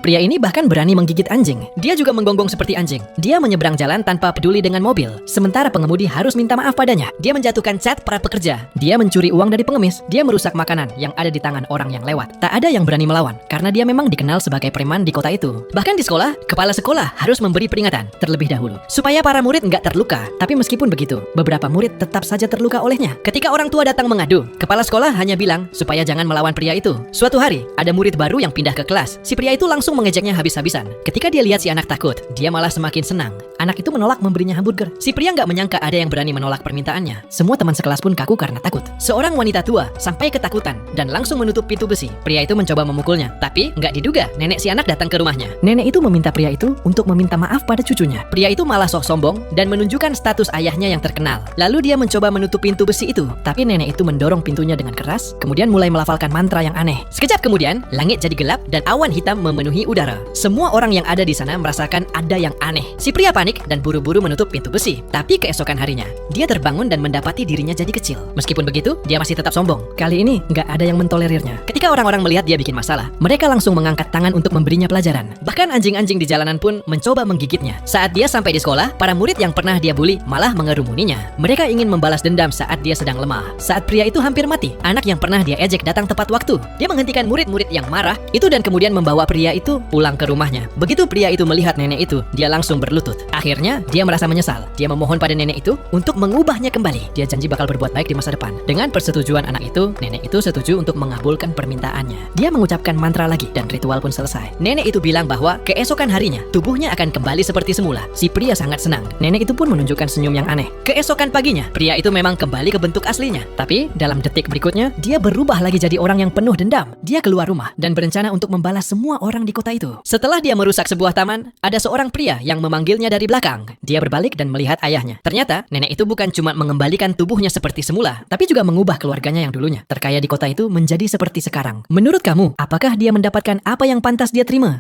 Pria ini bahkan berani menggigit anjing. Dia juga menggonggong seperti anjing. Dia menyeberang jalan tanpa peduli dengan mobil, sementara pengemudi harus minta maaf padanya. Dia menjatuhkan cat para pekerja. Dia mencuri uang dari pengemis. Dia merusak makanan yang ada di tangan orang yang lewat. Tak ada yang berani melawan, karena dia memang dikenal sebagai preman di kota itu. Bahkan di sekolah, kepala sekolah harus memberi peringatan terlebih dahulu, supaya para murid nggak terluka. Tapi meskipun begitu, beberapa murid tetap saja terluka olehnya. Ketika orang tua datang mengadu, kepala sekolah hanya bilang supaya jangan melawan pria itu. Suatu hari, ada murid baru yang pindah ke kelas. Si pria itu langsung mengejeknya habis-habisan. Ketika dia lihat si anak takut, dia malah semakin senang. Anak itu menolak memberinya hamburger. Si pria nggak menyangka ada yang berani menolak permintaannya. Semua teman sekelas pun kaku karena takut. Seorang wanita tua sampai ketakutan dan langsung menutup pintu besi. Pria itu mencoba memukulnya, tapi nggak diduga nenek si anak datang ke rumahnya. Nenek itu meminta pria itu untuk meminta maaf pada cucunya. Pria itu malah sok sombong dan menunjukkan status ayahnya yang terkenal. Lalu dia mencoba menutup pintu besi itu, tapi nenek itu mendorong pintunya dengan keras, kemudian mulai melafalkan mantra yang aneh. Sekejap kemudian, langit jadi gelap dan awan hitam memenuhi udara. Semua orang yang ada di sana merasakan ada yang aneh. Si pria panik dan buru-buru menutup pintu besi. Tapi keesokan harinya, dia terbangun dan mendapati dirinya jadi kecil. Meskipun begitu, dia masih tetap sombong. Kali ini, nggak ada yang mentolerirnya. Ketika orang-orang melihat dia bikin masalah, mereka langsung mengangkat tangan untuk memberinya pelajaran. Bahkan anjing-anjing di jalanan pun mencoba menggigitnya. Saat dia sampai di sekolah, para murid yang pernah dia bully malah mengerumuninya. Mereka ingin membalas dendam saat dia sedang lemah. Saat pria itu hampir mati, anak yang pernah dia ejek datang tepat waktu. Dia menghentikan murid-murid yang marah itu dan kemudian membawa pria itu pulang ke rumahnya. Begitu pria itu melihat nenek itu, dia langsung berlutut. Akhirnya, dia merasa menyesal. Dia memohon pada nenek itu untuk mengubahnya kembali. Dia janji bakal berbuat baik di masa depan. Dengan persetujuan anak itu, nenek itu setuju untuk mengabulkan permintaannya. Dia mengucapkan mantra lagi dan ritual pun selesai. Nenek itu bilang bahwa keesokan harinya, tubuhnya akan kembali seperti semula. Si pria sangat senang. Nenek itu pun menunjukkan senyum yang aneh. Keesokan paginya, pria itu memang kembali ke bentuk aslinya. Tapi, dalam detik berikutnya, dia berubah lagi jadi orang yang penuh dendam. Dia keluar rumah dan berencana untuk membalas semua orang di kota itu. Setelah dia merusak sebuah taman, ada seorang pria yang memanggilnya dari belakang. Dia berbalik dan melihat ayahnya. Ternyata, nenek itu bukan cuma mengembalikan tubuhnya seperti semula, tapi juga mengubah keluarganya yang dulunya terkaya di kota itu menjadi seperti sekarang. Menurut kamu, apakah dia mendapatkan apa yang pantas dia terima?